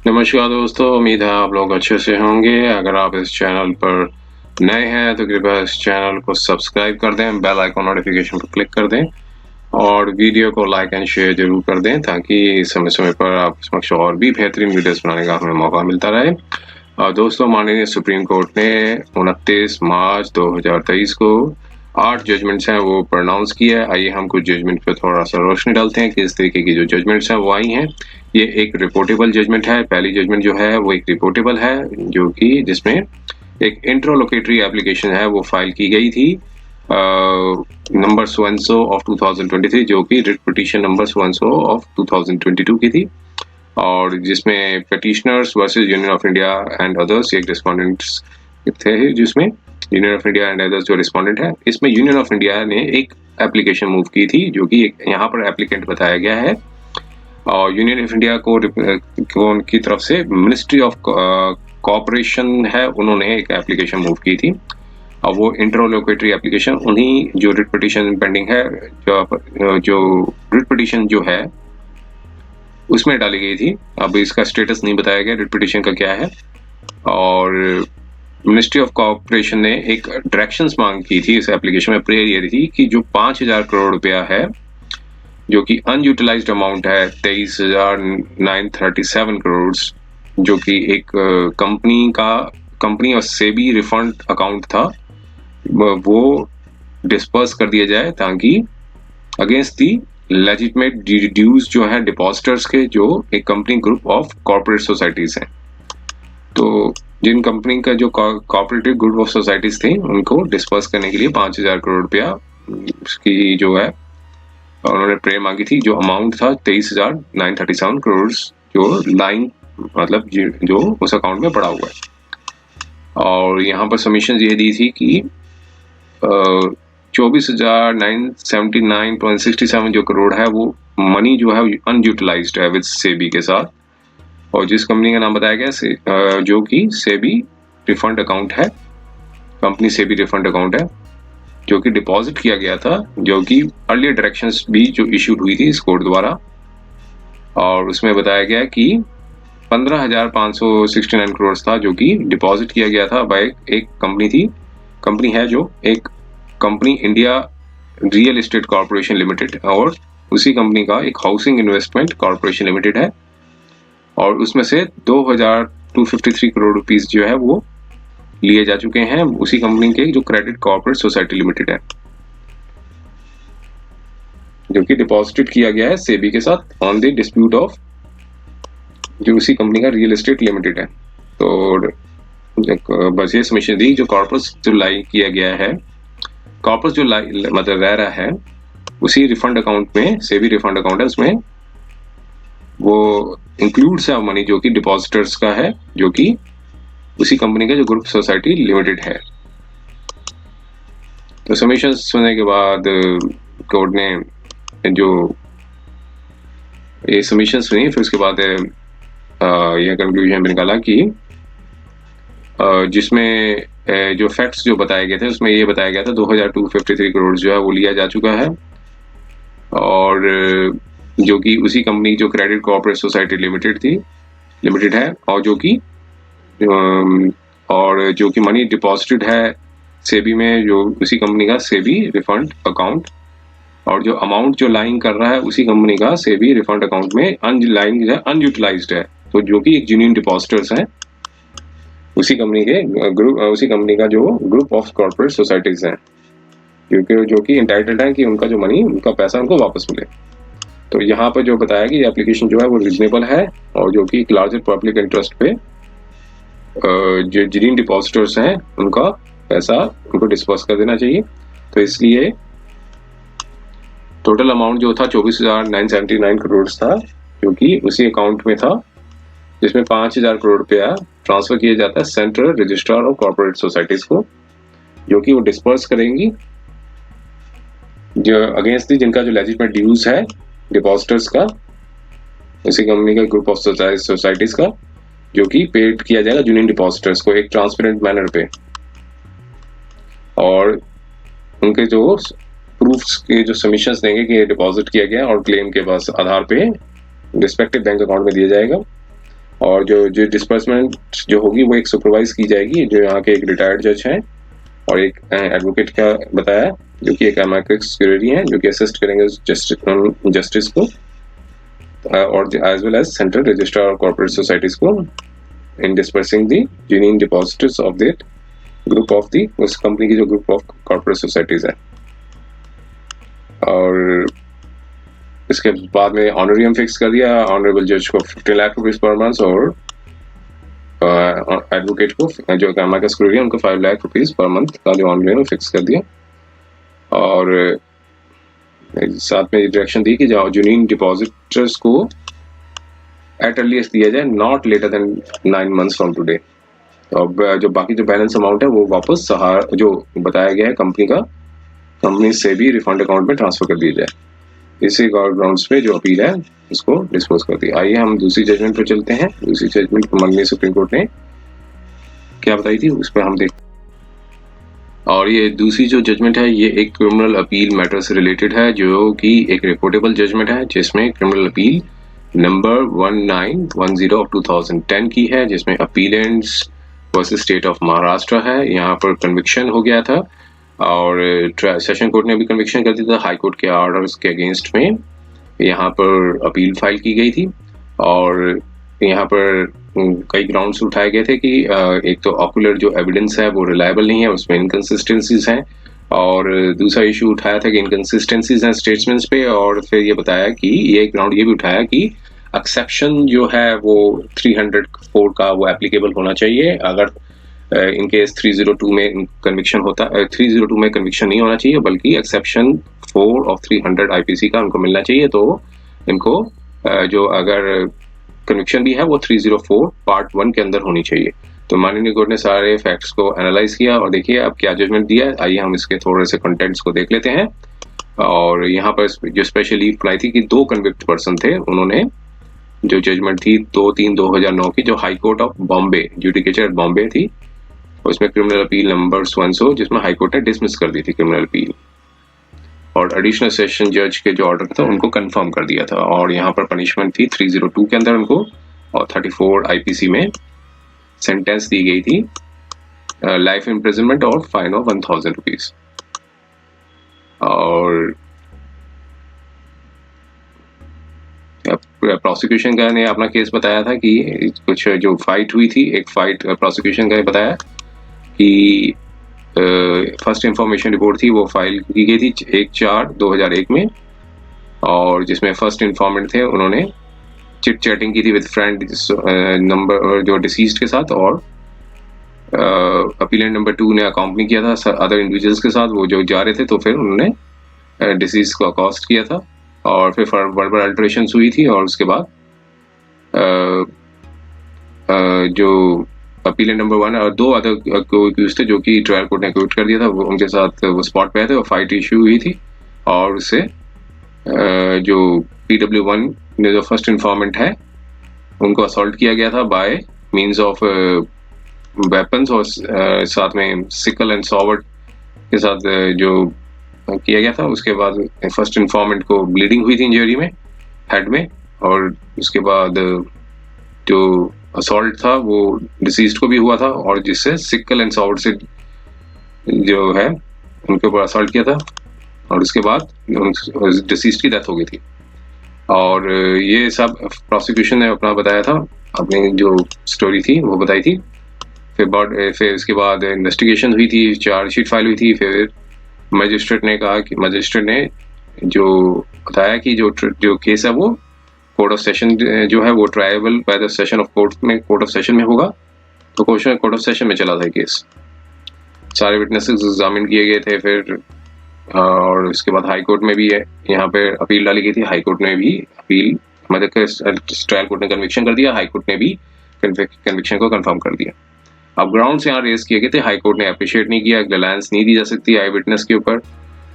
नमस्कार दोस्तों, उम्मीद है आप लोग अच्छे से होंगे। अगर आप इस चैनल पर नए हैं तो कृपया इस चैनल को सब्सक्राइब कर दें, बेल आइकन नोटिफिकेशन पर क्लिक कर दें और वीडियो को लाइक एंड शेयर जरूर कर दें ताकि समय समय पर आप समक्ष और भी बेहतरीन वीडियोस बनाने का हमें मौका मिलता रहे। और दोस्तों, माननीय सुप्रीम कोर्ट ने 29 मार्च 2023 को 8 जजमेंट्स हैं वो प्रोनाउंस किया है। आइए हम कुछ जजमेंट पे थोड़ा सा रोशनी डालते हैं कि इस तरीके की जो जजमेंट्स हैं वो आई हैं। ये एक रिपोर्टेबल जजमेंट है। पहली जजमेंट जो है वो एक रिपोर्टेबल है, जो कि जिसमें एक इंट्रोलोकेटरी एप्लीकेशन है वो फाइल की गई थी number so and so of 2023, जो कि writ petition number so and so of 2022 की थी, और जिसमें petitioners versus union of India and others एक रिस्पोंडेंट्स थे, जिसमें union of India and others जो रिस्पोंडेंट है, इसमें यूनियन ऑफ इंडिया ने एक एप्लीकेशन मूव की थी जो कि यहाँ पर एप्लीकेंट बताया गया है, और यूनियन ऑफ इंडिया को उनकी तरफ से मिनिस्ट्री ऑफ कोऑपरेशन है, उन्होंने एक एप्लीकेशन मूव की थी। और वो इंटरलोकेटरी एप्लीकेशन उन्हीं जो रिट पिटीशन पेंडिंग है, जो रिट पिटीशन जो है उसमें डाली गई थी। अब इसका स्टेटस नहीं बताया गया रिट पिटीशन का क्या है, और मिनिस्ट्री ऑफ कोऑपरेशन ने एक डायरेक्शंस मांग की थी इस एप्लीकेशन में। प्रेयर ये थी कि जो 5,000 करोड़ रुपया है, जो कि अनयूटिलाइज्ड अमाउंट है 23,937 करोड़, जो कि एक कंपनी और सेबी रिफंड अकाउंट था, वो डिस्पर्स कर दिया जाए ताकि अगेंस्ट दी लेजिटिमेट ड्यूज जो है डिपॉजिटर्स के, जो एक company group of corporate societies हैं। तो जिन कंपनी का जो कॉर्पोरेटिव ग्रुप ऑफ सोसाइटीज थी, उनको डिस्पर्स करने के लिए 5,000 करोड़ रुपया की जो है उन्होंने प्रे मांगी थी। जो अमाउंट था 23,937 करोड़, जो लाइन मतलब जो उस अकाउंट में पड़ा हुआ है। और यहाँ पर सबमिशन ये दी थी कि 24,979.67 जो करोड़ है वो मनी जो है अनयूटिलाइज्ड है विद सेबी के साथ, और जिस कंपनी का नाम बताया गया जो कि सेबी रिफंड अकाउंट है, कंपनी सेबी रिफंड अकाउंट है, जो कि डिपॉजिट किया गया था, जो कि अर्लियर डायरेक्शंस भी जो इशूड हुई थी इस कोर्ट द्वारा। और उसमें बताया गया कि 15,569 करोड़ था जो कि डिपॉजिट किया गया था बाय एक कंपनी है जो एक company India real estate corporation limited, और उसी कंपनी का एक हाउसिंग इन्वेस्टमेंट कॉर्पोरेशन लिमिटेड है, और उसमें से 2,253 करोड़ रुपीस जो है वो लिए जा चुके हैं उसी कंपनी के जो क्रेडिट कॉर्पोरेट सोसाइटी लिमिटेड है, जो कि डिपॉजिटेड किया गया है सेबी के साथ ऑन द डिस्प्यूट ऑफ जो उसी कंपनी का रियल एस्टेट लिमिटेड है। तो बस ये सबमिशन दी। जो कॉर्पस जो लाई किया गया है, कॉर्पस जो मतलब रह रहा है उसी रिफंड अकाउंट में, सेबी रिफंड अकाउंट है, उसमें वो इंक्लूड्स है मनी जो कि डिपॉजिटर्स का है, जो कि उसी कंपनी का जो ग्रुप सोसाइटी लिमिटेड है। तो सबमिशन सुनने के बाद कोर्ट ने जो ये सबमिशन सुनी, फिर उसके बाद यह कंक्लूजन निकाला कि जिसमें जो फैक्ट्स जो बताए गए थे उसमें ये बताया गया था 2,253 करोड़ जो है वो लिया जा चुका है, और जो कि उसी कंपनी जो क्रेडिट कॉर्पोरेट सोसाइटी लिमिटेड है, और जो कि मनी डिपॉजिटेड है सेबी में, जो उसी कंपनी का सेबी रिफंड अकाउंट, और जो अमाउंट जो लाइन कर रहा है उसी कंपनी का सेबी रिफंड अकाउंट में अनयूटिलाइज्ड है, तो जो कि एक जेन्युइन डिपॉजिटर्स हैं उसी कंपनी का जो ग्रुप ऑफ कॉर्पोरेट सोसाइटीज हैं, जो कि इंटाइटल्ड है कि उनका जो मनी, उनका पैसा उनको वापस मिले। तो यहाँ पर जो बताया कि एप्लीकेशन जो है वो रीजनेबल है, और जो कि एक लार्जर पब्लिक इंटरेस्ट पे जो जेन्युइन डिपॉजिटर्स हैं उनका पैसा उनको डिस्पर्स कर देना चाहिए। तो इसलिए टोटल अमाउंट जो था 24,979 करोड़ था, जो कि उसी अकाउंट में था, जिसमें 5,000 करोड़ रुपया ट्रांसफर किया जाता है central registrar of corporate societies को, जो कि वो डिस्पर्स करेंगी जो अगेंस्ट जिनका जो लेजिटिमेट ड्यूज है डिपॉजिटर्स का, उसी कंपनी का ग्रुप ऑफ सोसाइटीज का, जो कि पेड किया जाएगा जूनियर डिपॉजिटर्स को एक ट्रांसपेरेंट मैनर पे, और उनके जो प्रूफ्स के जो सबमिशंस देंगे कि डिपॉजिट किया गया और क्लेम के बस आधार पे रिस्पेक्टिव बैंक अकाउंट में दिया जाएगा। और जो डिस्बर्समेंट जो होगी वो एक सुपरवाइज की जाएगी, जो यहाँ के एक रिटायर्ड जज हैं और एक एडवोकेट का बताया, जो कि एक अमेरिकन सिक्योरिटी हैं, जो कि असिस्ट करेंगे जस्टिस को और as well as central registrar और कॉर्पोरेट सोसाइटीज को in dispersing the genuine depositors of that group of the, उस कंपनी की जो ग्रुप ऑफ कॉर्पोरेट सोसाइटीज है। और इसके बाद में ऑनरियम फिक्स कर दिया ऑनरेबल जज को 50 लाख रुपीज पर मंथ और एडवोकेट को जो अमेरिकन सिक्योरिटी है उनको 5 लाख रुपीज पर मंथ का जो ऑनरियम फिक्स कर दिया। और साथ में डायरेक्शन दी कि जेन्युइन डिपॉजिटर्स को एट अर्लीस्ट दिया जाए not later than 9 months from today. अब जो बाकी जो बैलेंस अमाउंट है वो वापस जो बताया गया है कंपनी से भी रिफंड अकाउंट में ट्रांसफर कर दिया जाए। इसी ग्राउंड्स पे जो अपील है उसको डिस्पोज कर दी। आइए हम दूसरी जजमेंट पर चलते हैं। दूसरी जजमेंट माननीय सुप्रीम कोर्ट ने क्या बताई थी उस पर हम देखते हैं। और ये दूसरी जो जजमेंट है ये एक क्रिमिनल अपील मैटर से रिलेटेड है, जो कि एक रिपोर्टेबल जजमेंट है, जिसमें क्रिमिनल अपील नंबर 1910 ऑफ 2010 की है, जिसमें अपीलेंट्स वर्सेस स्टेट ऑफ महाराष्ट्र है। यहाँ पर कन्विक्शन हो गया था और सेशन कोर्ट ने भी कन्विक्शन कर दिया था हाई कोर्ट के ऑर्डर्स के अगेंस्ट में। यहाँ पर अपील फाइल की गई थी और यहाँ पर कई ग्राउंड्स उठाए गए थे कि एक तो ऑक्यूलर जो एविडेंस है वो रिलायबल नहीं है, उसमें इनकंसिस्टेंसीज हैं। और दूसरा इशू उठाया था कि इनकंसिस्टेंसीज हैं स्टेटमेंट्स पे। और फिर ये बताया कि ये ग्राउंड ये भी उठाया कि एक्सेप्शन जो है वो 304 का वो एप्लीकेबल होना चाहिए। अगर इन केस 302 में कन्विक्शन होता है, 302 में कन्विक्शन नहीं होना चाहिए, बल्कि एक्सेप्शन 4 ऑफ 300 आईपीसी का उनको मिलना चाहिए। तो इनको जो अगर कन्विक्शन भी है वो 304 पार्ट 1 के अंदर होनी चाहिए। तो माननीय कोर्ट ने सारे फैक्ट्स को एनालाइज किया और देखिए अब क्या जजमेंट दिया है। आइए हम इसके थोड़े से कंटेंट्स को देख लेते हैं। और यहाँ पर जो स्पेशली बनाई थी कि 2 कन्विक्ट पर्सन थे, उन्होंने जो जजमेंट थी 2/3/2009 की, जो high court of Bombay judicature at Bombay थी, उसमें क्रिमिनल अपील नंबर 100 जिसमें हाई कोर्ट ने डिसमिस कर दी थी क्रिमिनल अपील और एडिशनल सेशन जज के जो ऑर्डर था उनको कंफर्म कर दिया था। और यहाँ पर पनिशमेंट थी 302 के अंदर उनको और 34 आईपीसी में सेंटेंस दी गई थी, लाइफ इम्प्रिजनमेंट और फाइन ऑफ 1000 रुपीज। और प्रोसिक्यूशन का ने अपना केस बताया था कि कुछ जो फाइट हुई थी, एक फाइट प्रोसिक्यूशन का बताया कि फर्स्ट इंफॉर्मेशन रिपोर्ट थी वो फाइल की गई थी 1/4/2001 में, और जिसमें फर्स्ट इंफॉर्मेंट थे उन्होंने चिट चैटिंग की थी विद फ्रेंड नंबर जो डिसीज्ड के साथ, और अपीलेंट नंबर 2 ने अकॉम्पनी किया था अदर इंडिविजुअल्स के साथ, वो जो जा रहे थे, तो फिर उन्होंने डिसीज को अकॉस्ट किया था और फिर वर्बल अल्टरेशन हुई थी। और उसके बाद जो अपीलेंट नंबर 1 और 2 अदर को एक्यूज थे जो कि ट्रायल कोर्ट ने एक्यूट कर दिया था, वो उनके साथ वो स्पॉट पे आए थे और फाइट इशू हुई थी। और उससे जो PW1 ने जो फर्स्ट इन्फॉर्मेंट है उनको असॉल्ट किया गया था बाय मींस ऑफ वेपन्स और साथ में सिकल एंड सॉवर्ड के साथ जो किया गया था। उसके बाद फर्स्ट इन्फॉर्मेंट को ब्लीडिंग हुई थी इंजरी में हेड में, और उसके बाद जो असॉल्ट था वो डिसीज्ड को भी हुआ था, और जिससे सिकल एंड सॉवर्ड से जो है उनके ऊपर असॉल्ट किया था और उसके बाद डिसीज्ड की डेथ हो गई थी। और ये सब प्रोसिक्यूशन ने अपना बताया था, अपनी जो स्टोरी थी वो बताई थी। फिर उसके बाद इन्वेस्टिगेशन हुई थी, चार्जशीट फाइल हुई थी। फिर मजिस्ट्रेट ने कहा कि मजिस्ट्रेट ने जो बताया कि जो केस है वो कोर्ट ऑफ सेशन जो है वो tribal by the session of court of session में होगा। तो कोर्ट ऑफ सेशन में चला था केस, सारे विटनेसेस एग्जामिन किए गए थे। फिर और उसके बाद हाई कोर्ट में भी है यहाँ पे अपील डाली गई थी। हाई कोर्ट ने भी अपील मतलब ट्रायल कोर्ट ने कन्विक्शन कर दिया, हाई कोर्ट ने भी कन्विक्शन को कंफर्म कर दिया। अब ग्राउंड्स यहाँ रेज किए गए थे, हाई कोर्ट ने अप्रिशिएट नहीं किया, रिलायंस नहीं दी जा सकती आई विटनेस के ऊपर।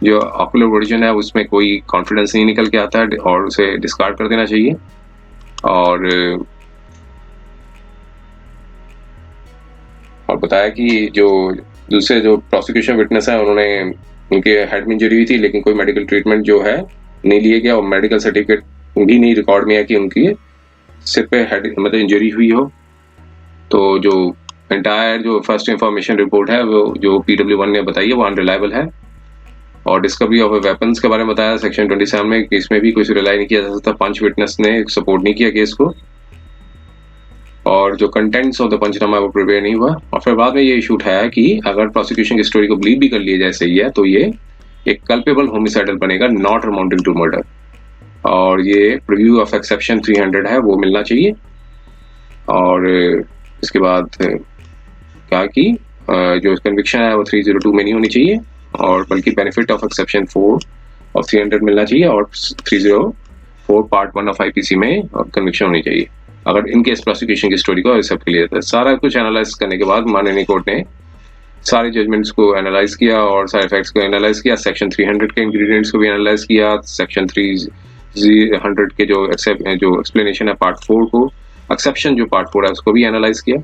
जो ऑक्यूलर वर्जन है उसमें कोई कॉन्फिडेंस नहीं निकल के आता है और उसे डिस्कार्ड कर देना चाहिए। और बताया कि जो दूसरे जो प्रोसिक्यूशन विटनेस है उन्होंने उनके हेड में इंजरी हुई थी, लेकिन कोई मेडिकल ट्रीटमेंट जो है नहीं लिया गया और मेडिकल सर्टिफिकेट भी नहीं रिकॉर्ड में है कि उनकी सिर पे हेड मतलब इंजरी हुई हो, तो जो एंटायर जो फर्स्ट इंफॉर्मेशन रिपोर्ट है वो जो PW1 ने बताई है वो अनरिलायबल है। और डिस्कवरी ऑफ वेपन्स के बारे में बताया सेक्शन 27 में कि इसमें भी कुछ रिलाई नहीं किया जा सकता, पंच विटनेस ने सपोर्ट नहीं किया केस को, और जो कंटेंट्स ऑफ द पंचनामा वो प्रिपेयर नहीं हुआ। और फिर बाद में ये इशू उठाया कि अगर प्रोसिक्यूशन की स्टोरी को बिलीव भी कर लिया जाए सही है तो ये एक कल्पेबल होमिसाइडल बनेगा, नॉट अमाउंटिंग टू मर्डर। और ये प्रीव्यू ऑफ एक्सेप्शन 300 है वो मिलना चाहिए। और इसके बाद कहा कि जो कन्विक्शन है वो 302 में नहीं होनी चाहिए, और बल्कि बेनिफिट ऑफ एक्सेप्शन 4 ऑफ 300 मिलना चाहिए, और 304 पार्ट 1 ऑफ IPC में कन्विक्शन होनी चाहिए अगर इन केस प्रोसिक्यूशन की स्टोरी को एक्सेप्ट किया जाता है। सारा कुछ एनालाइज करने के बाद माननीय कोर्ट ने सारे जजमेंट्स को एनालाइज किया और सारे फैक्ट्स को एनालाइज किया, सेक्शन 300 के इंग्रेडिएंट्स को भी एनालाइज किया, सेक्शन 300 के जो एक्सप्लेनेशन है पार्ट 4 को, एक्सेप्शन जो पार्ट 4 है उसको भी एनालाइज किया।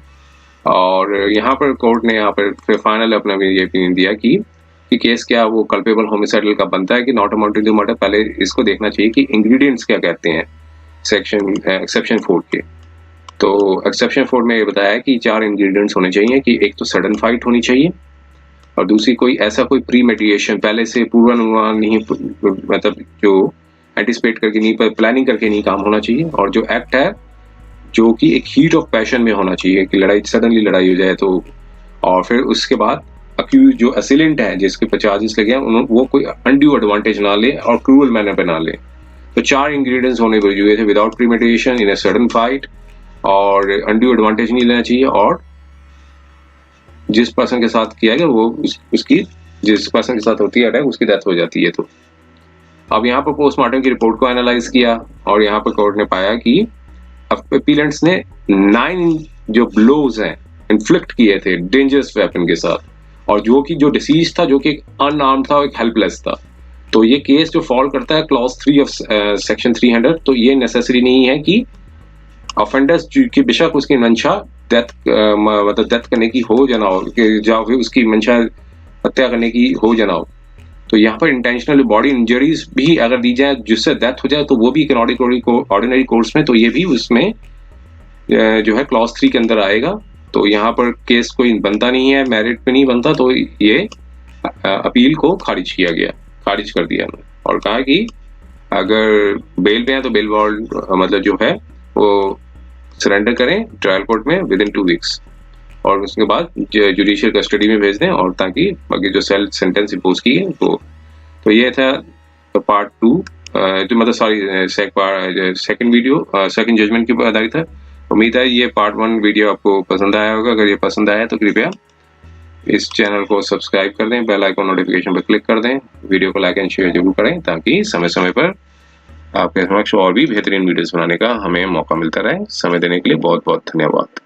और यहाँ पर कोर्ट ने यहाँ पर फिर फाइनल अपना ये ओपिनियन दिया कि केस क्या वो कल्पेबल होमिसाइडल का बनता है कि नॉट अमाउंटिंग टू मर्डर। पहले इसको देखना चाहिए कि इंग्रेडिएंट्स क्या कहते हैं सेक्शन एक्सेप्शन 4 के। तो एक्सेप्शन 4 में ये बताया कि 4 इंग्रेडिएंट्स होने चाहिए कि एक तो सडन फाइट होनी चाहिए, और दूसरी कोई ऐसा कोई प्री मेडिएशन पहले से पूर्वानुमान नहीं, मतलब जो एंटिसिपेट करके नहीं, प्लानिंग करके नहीं काम होना चाहिए, और जो एक्ट है जो कि एक हीट ऑफ पैशन में होना चाहिए कि लड़ाई सडनली लड़ाई हो जाए तो। और फिर उसके बाद अक्यूज जो असिलेंट है जिसके 50 चार्जेस लगे हैं वो कोई अनड्यू एडवांटेज ना ले और क्रूअल मैनर पे ना ले। तो 4 इंग्रेडिएंट्स होने चाहिए थे, without premeditation, in a sudden fight, और अनड्यू एडवांटेज नहीं लेना चाहिए, और जिस पर्सन के साथ किया गया वो उसकी जिस पर्सन के साथ होती है अटैक उसकी डेथ हो जाती है। तो अब यहाँ पर पोस्टमार्टम की रिपोर्ट को एनालाइज किया और यहाँ पर कोर्ट ने पाया कि अपीलेंट्स ने 9 जो ब्लोज हैं इन्फ्लिक्ट किए थे डेंजरस वेपन के साथ, और जो कि जो डिसीज था जो कि अनआर्म्ड था, एक हेल्पलेस था। तो ये केस जो फॉल करता है क्लॉज 3 ऑफ सेक्शन 300, तो ये नेसेसरी नहीं है कि ऑफेंडर्स की बेशक उसकी मंशा डेथ मतलब डेथ करने की हो जाना हो, या फिर उसकी मंशा हत्या करने की हो जाना हो। तो यहाँ पर इंटेंशनल बॉडी इंजरीज भी अगर दी जाए जिससे डेथ हो जाए तो वो भी ऑर्डिनरी कोर्स में, तो ये भी उसमें जो है क्लॉज 3 के अंदर आएगा। तो यहाँ पर केस कोई बनता नहीं है, मेरिट पे नहीं बनता, तो ये अपील को खारिज कर दिया और कहा कि अगर बेल पे है तो बेल बॉन्ड मतलब जो है वो सरेंडर करें ट्रायल कोर्ट में विद इन 2 वीक्स, और उसके बाद जुडिशियल कस्टडी में भेज दें, और ताकि बाकी जो सेल सेंटेंस इम्पोज की है तो ये था पार्ट 2 जो मतलब sorry second video second judgement के आधारित है। उम्मीद है ये पार्ट 1 वीडियो आपको पसंद आया होगा। अगर ये पसंद आया तो कृपया इस चैनल को सब्सक्राइब कर दें, बेल आइकन नोटिफिकेशन पर क्लिक कर दें, वीडियो को लाइक एंड शेयर जरूर करें ताकि समय समय पर आपके समक्ष और भी बेहतरीन वीडियोस बनाने का हमें मौका मिलता रहे। समय देने के लिए बहुत बहुत धन्यवाद।